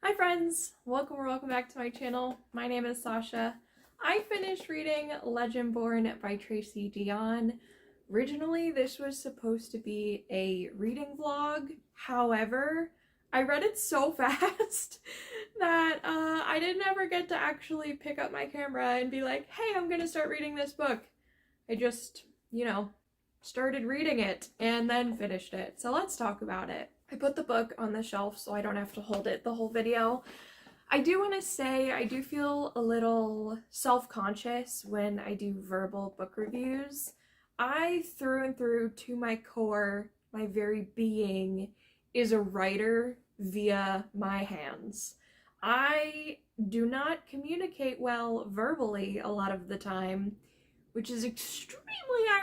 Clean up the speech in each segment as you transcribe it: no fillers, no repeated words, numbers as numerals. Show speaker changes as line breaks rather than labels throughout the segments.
Hi friends! Welcome or welcome back to my channel. My name is Sasha. I finished reading Legendborn by Tracy Dion. Originally, this was supposed to be a reading vlog. However, I read it so fast that I didn't ever get to actually pick up my camera and be like, hey, I'm gonna start reading this book. I just, started reading it and then finished it. So let's talk about it. I put the book on the shelf so I don't have to hold it the whole video. I do want to say I do feel a little self-conscious when I do verbal book reviews. I, through and through, to my core, my very being, is a writer via my hands. I do not communicate well verbally a lot of the time, which is extremely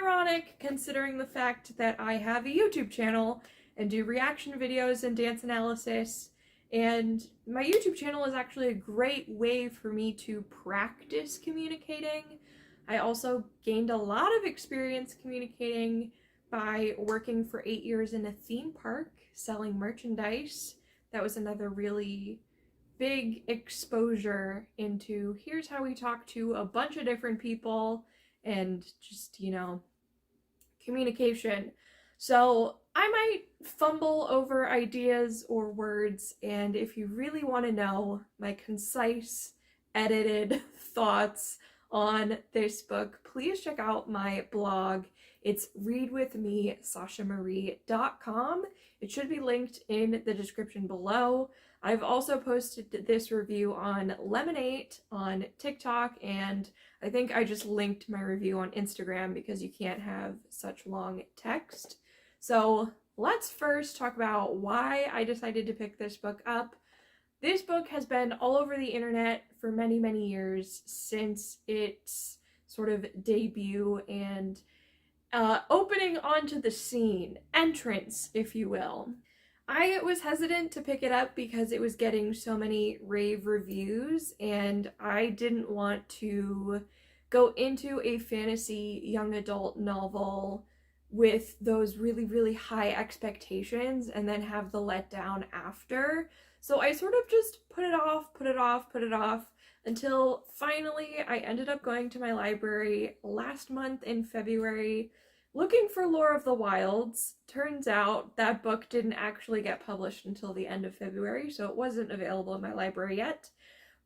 ironic considering the fact that I have a YouTube channel and do reaction videos and dance analysis, and my YouTube channel is actually a great way for me to practice communicating. I also gained a lot of experience communicating by working for 8 years in a theme park selling merchandise. That was another really big exposure into here's how we talk to a bunch of different people and just, communication. So I might fumble over ideas or words, and if you really want to know my concise, edited thoughts on this book, please check out my blog. It's readwithme.sashamarie.com. It should be linked in the description below. I've also posted this review on Lemonade on TikTok, and I think I just linked my review on Instagram because you can't have such long text. So let's first talk about why I decided to pick this book up. This book has been all over the internet for many, many years since its sort of debut and opening onto the scene, entrance, if you will. I was hesitant to pick it up because it was getting so many rave reviews, and I didn't want to go into a fantasy young adult novel with those really, really high expectations and then have the letdown after. So I sort of just put it off until finally I ended up going to my library last month in February looking for Lore of the Wilds. Turns out that book didn't actually get published until the end of February, so it wasn't available in my library yet.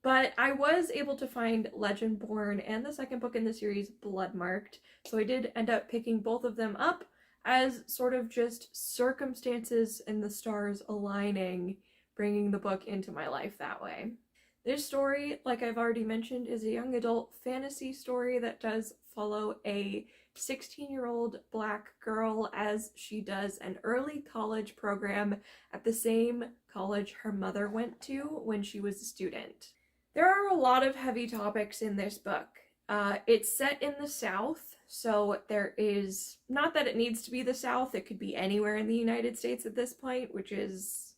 But I was able to find Legendborn and the second book in the series, Bloodmarked, so I did end up picking both of them up as sort of just circumstances and the stars aligning, bringing the book into my life that way. This story, like I've already mentioned, is a young adult fantasy story that does follow a 16-year-old black girl as she does an early college program at the same college her mother went to when she was a student. There are a lot of heavy topics in this book. It's set in the South, so there is, not that it needs to be the South, it could be anywhere in the United States at this point, which is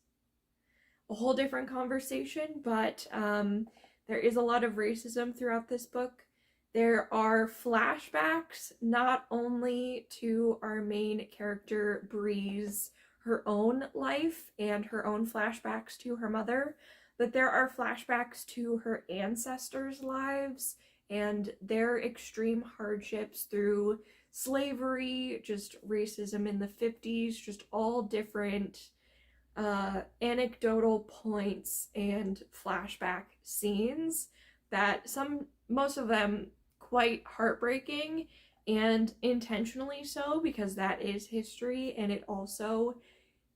a whole different conversation, but there is a lot of racism throughout this book. There are flashbacks not only to our main character Bree's, her own life and her own flashbacks to her mother, but there are flashbacks to her ancestors' lives and their extreme hardships through slavery, just racism in the 50s, just all different anecdotal points and flashback scenes that most of them quite heartbreaking, and intentionally so because that is history, and it also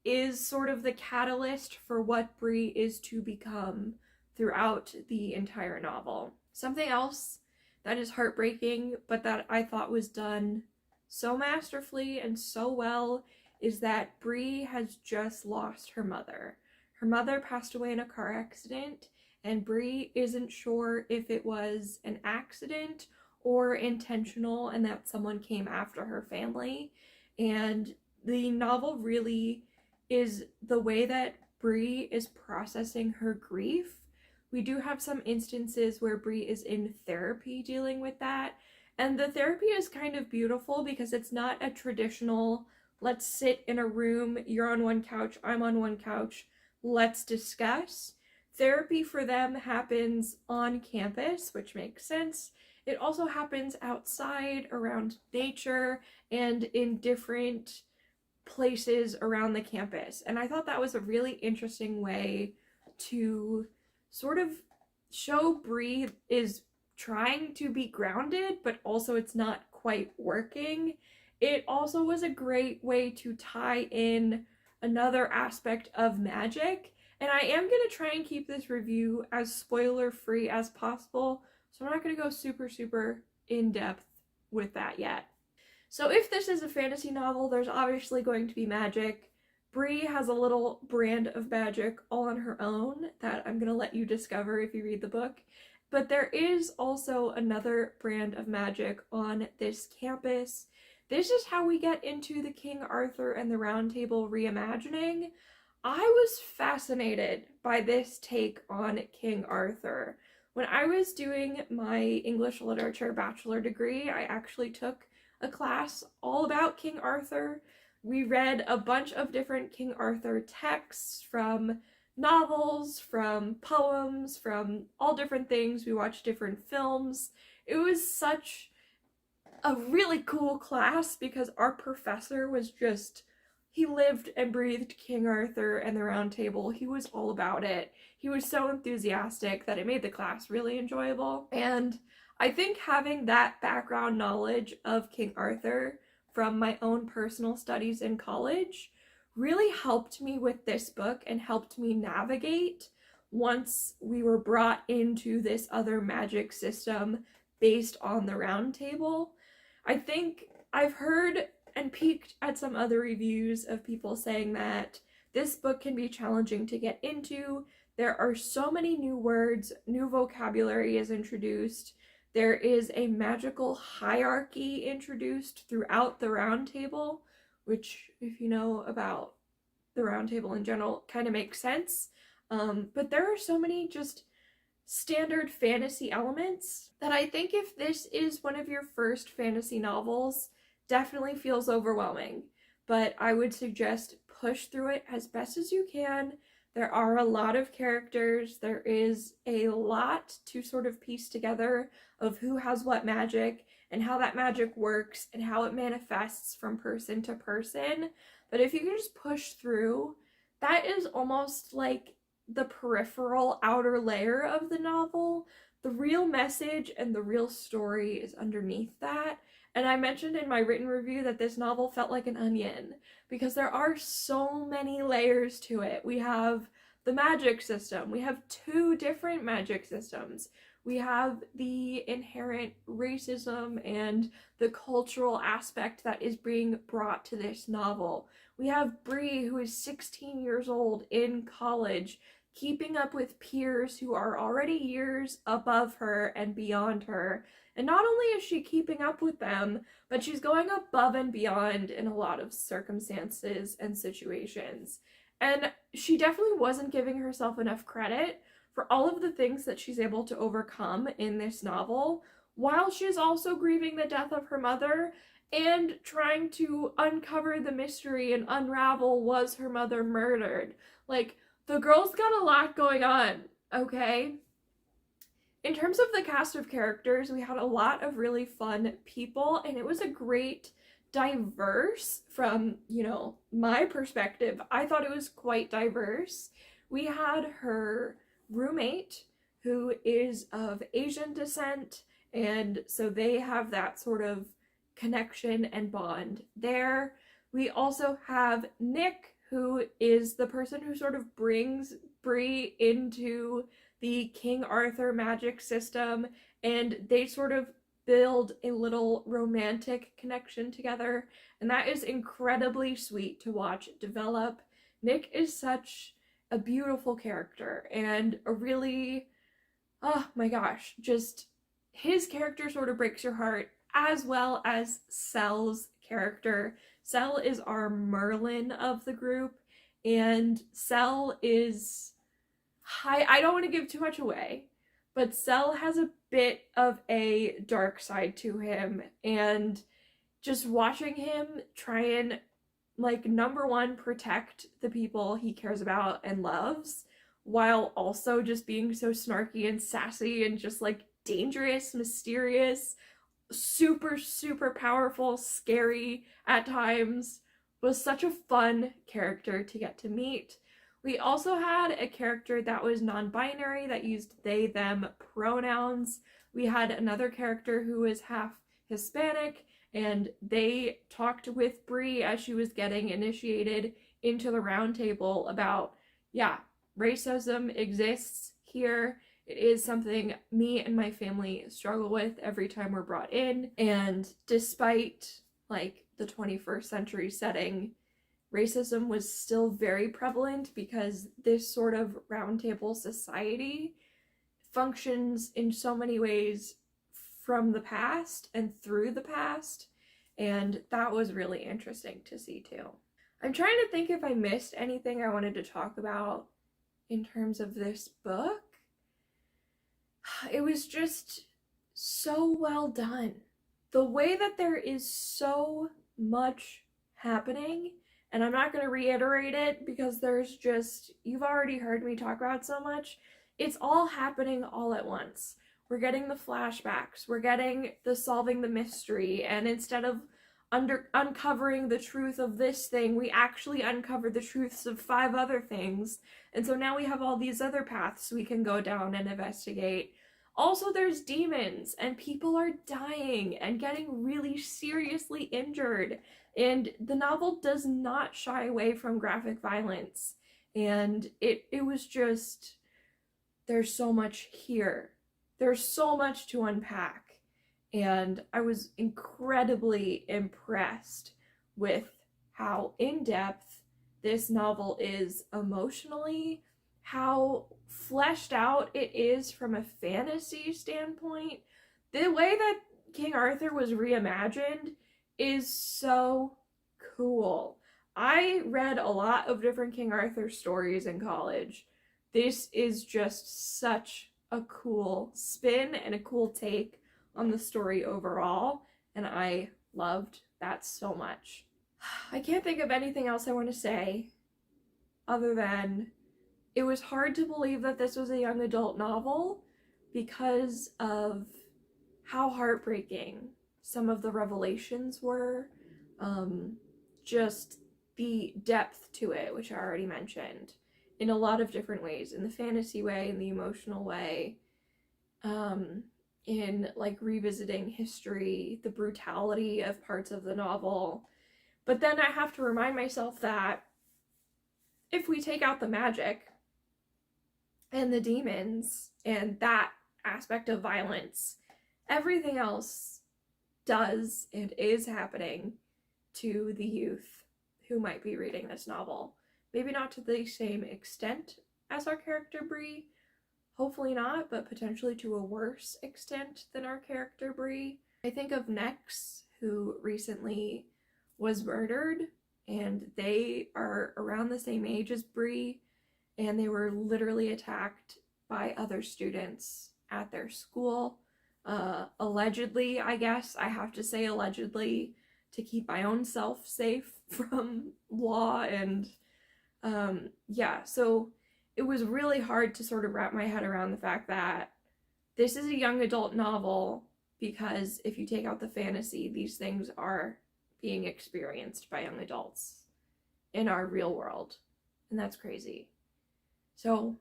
is sort of the catalyst for what Bree is to become throughout the entire novel. Something else that is heartbreaking but that I thought was done so masterfully and so well is that Bree has just lost her mother. Her mother passed away in a car accident, and Bree isn't sure if it was an accident or intentional and that someone came after her family. And the novel really is the way that Bree is processing her grief. We do have some instances where Bree is in therapy dealing with that, and the therapy is kind of beautiful because it's not a traditional, let's sit in a room, you're on one couch, I'm on one couch, let's discuss. therapy for them happens on campus, which makes sense. It also happens outside, around nature, and in different places around the campus. And I thought that was a really interesting way to sort of show Bree is trying to be grounded, but also it's not quite working. It also was a great way to tie in another aspect of magic. And I am going to try and keep this review as spoiler free as possible, so I'm not going to go super in depth with that yet. So if this is a fantasy novel, there's obviously going to be magic. Bree has a little brand of magic all on her own that I'm going to let you discover if you read the book. But there is also another brand of magic on this campus. This is how we get into the King Arthur and the Round Table reimagining. I was fascinated by this take on King Arthur. When I was doing my English literature bachelor degree, I actually took a class all about King Arthur. We read a bunch of different King Arthur texts, from novels, from poems, from all different things. We watched different films. It was such a really cool class because our professor was just, he lived and breathed King Arthur and the Round Table. He was all about it. He was so enthusiastic that it made the class really enjoyable. And I think having that background knowledge of King Arthur from my own personal studies in college really helped me with this book and helped me navigate once we were brought into this other magic system based on the Round Table. I think I've heard and peeked at some other reviews of people saying that this book can be challenging to get into. There are so many new words, new vocabulary is introduced. There is a magical hierarchy introduced throughout the Round Table, which, if you know about the Round Table in general, kind of makes sense. But there are so many just standard fantasy elements that I think if this is one of your first fantasy novels, definitely feels overwhelming. But I would suggest push through it as best as you can. There are a lot of characters. There is a lot to sort of piece together of who has what magic and how that magic works and how it manifests from person to person. But if you can just push through, that is almost like the peripheral outer layer of the novel. The real message and the real story is underneath that. And I mentioned in my written review that this novel felt like an onion because there are so many layers to it. We have the magic system. We have 2 different magic systems. We have the inherent racism and the cultural aspect that is being brought to this novel. We have Bree, who is 16 years old in college, keeping up with peers who are already years above her and beyond her. And not only is she keeping up with them, but she's going above and beyond in a lot of circumstances and situations. And she definitely wasn't giving herself enough credit for all of the things that she's able to overcome in this novel, while she's also grieving the death of her mother and trying to uncover the mystery and unravel, was her mother murdered? Like, the girl's got a lot going on, okay? In terms of the cast of characters, we had a lot of really fun people, and it was a great diverse from, my perspective. I thought it was quite diverse. We had her roommate, who is of Asian descent, and so they have that sort of connection and bond there. We also have Nick, who is the person who sort of brings Bree into the King Arthur magic system, and they sort of build a little romantic connection together, and that is incredibly sweet to watch develop. Nick is such a beautiful character and a really, oh my gosh, just his character sort of breaks your heart, as well as Sel's character. Sel is our Merlin of the group, and Sel is, I don't want to give too much away, but Sel has a bit of a dark side to him, and just watching him try and, number one, protect the people he cares about and loves, while also just being so snarky and sassy and just like dangerous, mysterious, super, super powerful, scary at times. Was such a fun character to get to meet. We also had a character that was non-binary, that used they, them pronouns. We had another character who was half Hispanic, and they talked with Bree as she was getting initiated into the round table about, yeah, racism exists here. It is something me and my family struggle with every time we're brought in. And despite like the 21st century setting, racism was still very prevalent because this sort of roundtable society functions in so many ways from the past and through the past. And that was really interesting to see too. I'm trying to think if I missed anything I wanted to talk about in terms of this book. It was just so well done. The way that there is so much happening, and I'm not going to reiterate it because there's just, you've already heard me talk about so much. It's all happening all at once. We're getting the flashbacks, we're getting the solving the mystery, and instead of uncovering the truth of this thing, we actually uncover the truths of 5 other things. And so now we have all these other paths we can go down and investigate. Also, there's demons, and people are dying and getting really seriously injured. And the novel does not shy away from graphic violence. And it was just, there's so much here. There's so much to unpack. And I was incredibly impressed with how in-depth this novel is emotionally, how fleshed out it is from a fantasy standpoint. The way that King Arthur was reimagined is so cool. I read a lot of different King Arthur stories in college. This is just such a cool spin and a cool take on the story overall, and I loved that so much. I can't think of anything else I want to say other than it was hard to believe that this was a young adult novel because of how heartbreaking some of the revelations were, just the depth to it, which I already mentioned, in a lot of different ways, in the fantasy way, in the emotional way, in like revisiting history, the brutality of parts of the novel. But then I have to remind myself that if we take out the magic and the demons and that aspect of violence, everything else does and is happening to the youth who might be reading this novel. Maybe not to the same extent as our character Bree, hopefully not, but potentially to a worse extent than our character Bree. I think of Nex, who recently was murdered, and they are around the same age as Bree, and they were literally attacked by other students at their school. Allegedly, I guess I have to say allegedly to keep my own self safe from law, and yeah, so it was really hard to sort of wrap my head around the fact that this is a young adult novel, because if you take out the fantasy, these things are being experienced by young adults in our real world, and that's crazy. So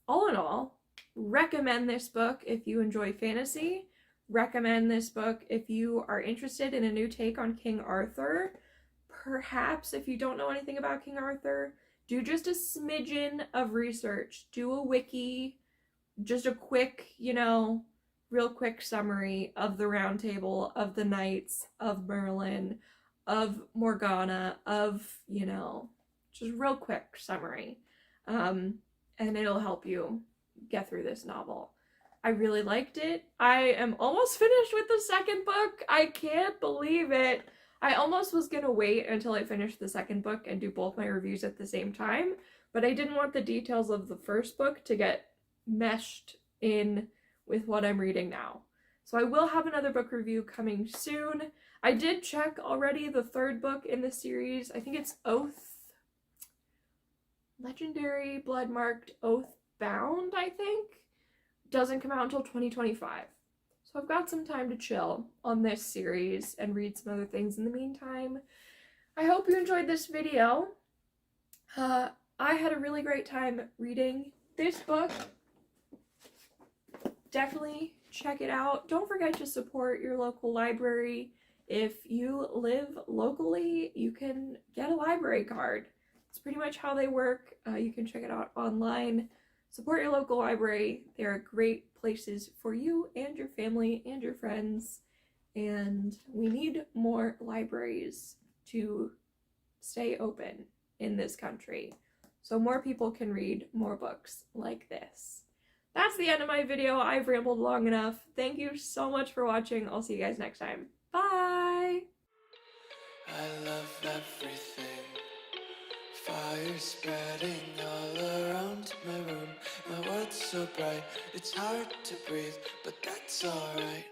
all in all, recommend this book if you enjoy fantasy. Recommend this book if you are interested in a new take on King Arthur. Perhaps if you don't know anything about King Arthur, do just a smidgen of research. Do a wiki, just a quick, real quick summary of the Round Table, of the Knights, of Merlin, of Morgana, of, just real quick summary. And it'll help you get through this novel. I really liked it. I am almost finished with the second book. I can't believe it. I almost was gonna wait until I finished the second book and do both my reviews at the same time, but I didn't want the details of the first book to get meshed in with what I'm reading now. So I will have another book review coming soon. I did check already the third book in the series. I think it's Oath. Legendary Blood Marked Oathbound, I think, doesn't come out until 2025. So I've got some time to chill on this series and read some other things in the meantime. I hope you enjoyed this video. I had a really great time reading this book. Definitely check it out. Don't forget to support your local library. If you live locally, you can get a library card. It's pretty much how they work. You can check it out online. Support your local library. They are great places for you and your family and your friends. And we need more libraries to stay open in this country, so more people can read more books like this. That's the end of my video. I've rambled long enough. Thank you so much for watching. I'll see you guys next time. Bye!
I love everything. Fire spreading all around my room. My world's so bright, it's hard to breathe, but that's alright.